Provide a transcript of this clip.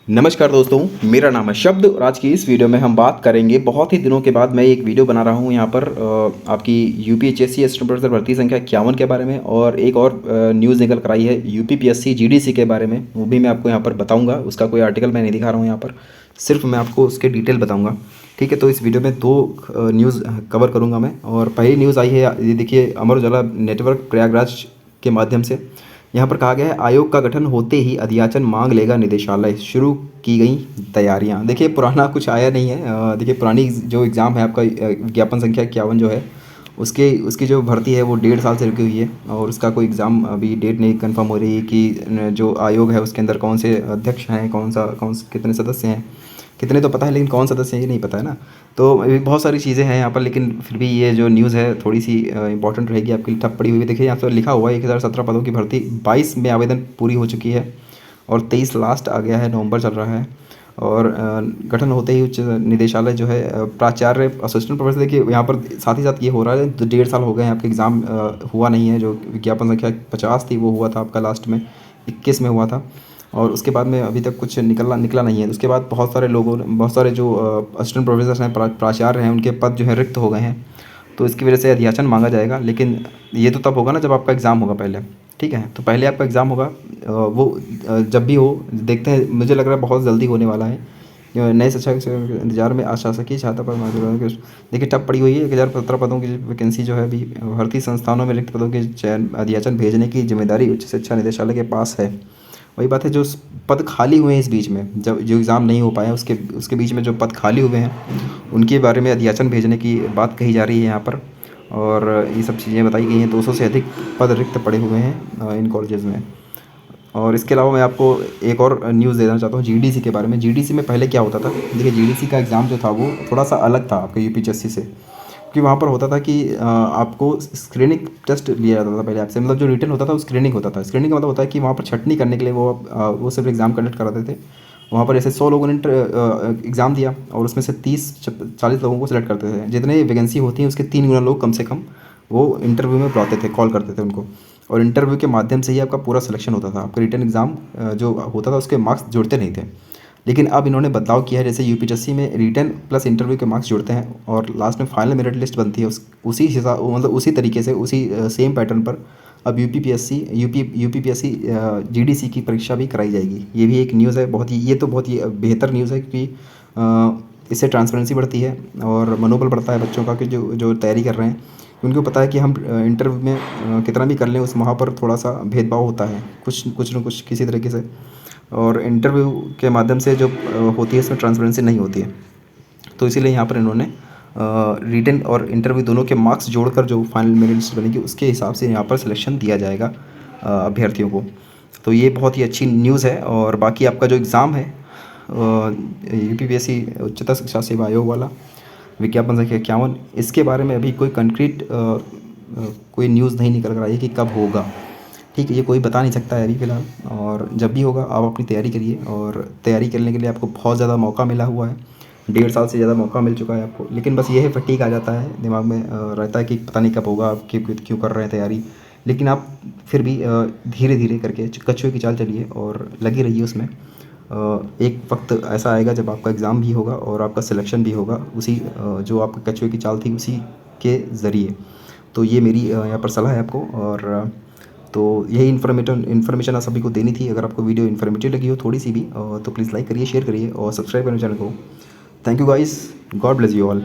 नमस्कार दोस्तों, मेरा नाम है शब्द और आज की इस वीडियो में हम बात करेंगे। बहुत ही दिनों के बाद मैं एक वीडियो बना रहा हूँ यहाँ पर आपकी यूपीएचएससी असिस्टेंट प्रोफेसर भर्ती संख्या 51 के बारे में, और एक और न्यूज़ निकल कर आई है यूपीपीएससी जीडीसी के बारे में। वो भी मैं आपको यहाँ पर बताऊँगा। उसका कोई आर्टिकल मैं नहीं दिखा रहा हूँ यहाँ पर, सिर्फ मैं आपको उसके डिटेल बताऊँगा। ठीक है, तो इस वीडियो में दो न्यूज़ कवर करूँगा मैं। और पहली न्यूज़ आई है, ये देखिए, अमर उजाला नेटवर्क प्रयागराज के माध्यम से यहाँ पर कहा गया है, आयोग का गठन होते ही अध्याचन मांग लेगा निदेशालय, शुरू की गई तैयारियां। देखिए, पुराना कुछ आया नहीं है। देखिए, पुरानी जो एग्ज़ाम है आपका विज्ञापन संख्या 51 जो है, उसकी जो भर्ती है वो 1.5 साल से रुकी हुई है, और उसका कोई एग्ज़ाम अभी डेट नहीं कंफर्म हो रही है कि जो आयोग है उसके अंदर कौन से अध्यक्ष हैं, कौन से कितने सदस्य हैं। कितने तो पता है, लेकिन कौन सदस्य है ये नहीं पता है ना। तो अभी बहुत सारी चीज़ें हैं यहाँ पर, लेकिन फिर भी ये जो न्यूज़ है थोड़ी सी इंपॉर्टेंट रहेगी आपके लिए। ठप पड़ी हुई देखिए, यहाँ पर लिखा हुआ है 1017 पदों की भर्ती, 22 में आवेदन पूरी हो चुकी है और 23 लास्ट आ गया है, नवंबर चल रहा है। और गठन होते ही उच्च निदेशालय जो है प्राचार्य असिस्टेंट प्रोफेसर, देखिए यहाँ पर साथ ही साथ ये हो रहा है, 1.5 साल हो गए हैं आपके एग्ज़ाम हुआ नहीं है। जो विज्ञापन संख्या 50 थी वो हुआ था आपका लास्ट में 21 में हुआ था, और उसके बाद में अभी तक कुछ निकला नहीं है। उसके बाद बहुत सारे जो असिस्टेंट प्रोफेसर हैं, प्राचार्य हैं, उनके पद जो है रिक्त हो गए हैं। तो इसकी वजह से अध्याचन मांगा जाएगा, लेकिन ये तो तब होगा ना जब आपका एग्ज़ाम होगा पहले। ठीक है, तो पहले आपका एग्ज़ाम होगा, वो जब भी हो देखते हैं। मुझे लग रहा है बहुत जल्दी होने वाला है। नए शिक्षक के इंतजार में आशासकीय छात्रा पर देखिए, टप पड़ी हुई है। 1017 पदों की वैकेंसी जो है अभी भर्ती संस्थानों में रिक्त पदों के चयन अध्याचन भेजने की जिम्मेदारी उच्च शिक्षा निदेशालय के पास है। वही बात है, जो पद खाली हुए हैं इस बीच में, जब जो एग्ज़ाम नहीं हो पाया उसके बीच में जो पद खाली हुए हैं उनके बारे में अध्याचन भेजने की बात कही जा रही है यहाँ पर। और ये सब चीज़ें बताई गई हैं। 200 से अधिक पद रिक्त पड़े हुए हैं इन कॉलेजेस में। और इसके अलावा मैं आपको एक और न्यूज़ देना चाहता हूँ जीडीसी के बारे में। जीडीसी में पहले क्या होता था, देखिए, जीडीसी का एग्ज़ाम जो था वो थोड़ा सा अलग था आपके यूपीएचएससी से। कि वहाँ पर होता था कि आपको स्क्रीनिंग टेस्ट लिया जाता था पहले आपसे, मतलब जो रिटन होता था वो स्क्रीनिंग होता था। स्क्रीनिंग का मतलब होता है कि वहाँ पर छटनी करने के लिए वो सिर्फ एग्ज़ाम कंडक्ट कराते थे। वहाँ पर ऐसे 100 लोगों ने एग्ज़ाम दिया, और उसमें से 30-40 लोगों को सिलेक्ट करते थे। जितने वैकेंसी होती है उसके 3 गुना लोग कम से कम वो इंटरव्यू में बुलाते थे, कॉल करते थे उनको। और इंटरव्यू के माध्यम से ही आपका पूरा सिलेक्शन होता था। आपका रिटन एग्ज़ाम जो होता था उसके मार्क्स जुड़ते नहीं थे। लेकिन अब इन्होंने बदलाव किया है, जैसे यूपीएससी में रिटन प्लस इंटरव्यू के मार्क्स जुड़ते हैं और लास्ट में फाइनल मेरिट लिस्ट बनती है। उसी हिसाब, मतलब उसी तरीके से, उसी सेम पैटर्न पर अब यूपीपीएससी जीडीसी की परीक्षा भी कराई जाएगी। ये भी एक न्यूज़ है, ये तो बहुत ही बेहतर न्यूज़ है, क्योंकि इससे ट्रांसपेरेंसी बढ़ती है और मनोबल बढ़ता है बच्चों का कि जो जो तैयारी कर रहे हैं। उनको पता है कि हम इंटरव्यू में कितना भी कर लें, उस वहाँ पर थोड़ा सा भेदभाव होता है कुछ न कुछ किसी तरीके से। और इंटरव्यू के माध्यम से जो होती है उसमें ट्रांसपेरेंसी नहीं होती है। तो इसीलिए यहाँ पर इन्होंने रिटन और इंटरव्यू दोनों के मार्क्स जोड़कर जो फाइनल मेरिट लिस्ट बनेगी उसके हिसाब से यहाँ पर सिलेक्शन दिया जाएगा अभ्यर्थियों को। तो ये बहुत ही अच्छी न्यूज़ है। और बाकी आपका जो एग्ज़ाम है यूपीपीएससी उच्चतर शिक्षा सेवा आयोग वाला विज्ञापन संख्या 51, इसके बारे में अभी कोई कंक्रीट कोई न्यूज़ नहीं निकल कर आई है कि कब होगा। ठीक है, ये कोई बता नहीं सकता है अभी फ़िलहाल। और जब भी होगा आप अपनी तैयारी करिए, और तैयारी करने के लिए आपको बहुत ज़्यादा मौका मिला हुआ है। 1.5 साल से ज़्यादा मौका मिल चुका है आपको, लेकिन बस ये है, फटीग आ जाता है दिमाग में, रहता है कि पता नहीं कब होगा, आप क्यों कर रहे हैं तैयारी। लेकिन आप फिर भी धीरे धीरे करके कछुए की चाल चलिए और लगी रहिए उसमें। एक वक्त ऐसा आएगा जब आपका एग्ज़ाम भी होगा और आपका सिलेक्शन भी होगा उसी जो आपका कछुए की चाल थी उसी के ज़रिए। तो ये मेरी यहाँ पर सलाह है आपको। और तो यही इन्फॉर्मेशन आप सभी को देनी थी। अगर आपको वीडियो इन्फॉर्मेटिव लगी हो थोड़ी सी भी तो प्लीज़ लाइक करिए, शेयर करिए और सब्सक्राइब करें चैनल को। Thank you guys, God bless you all.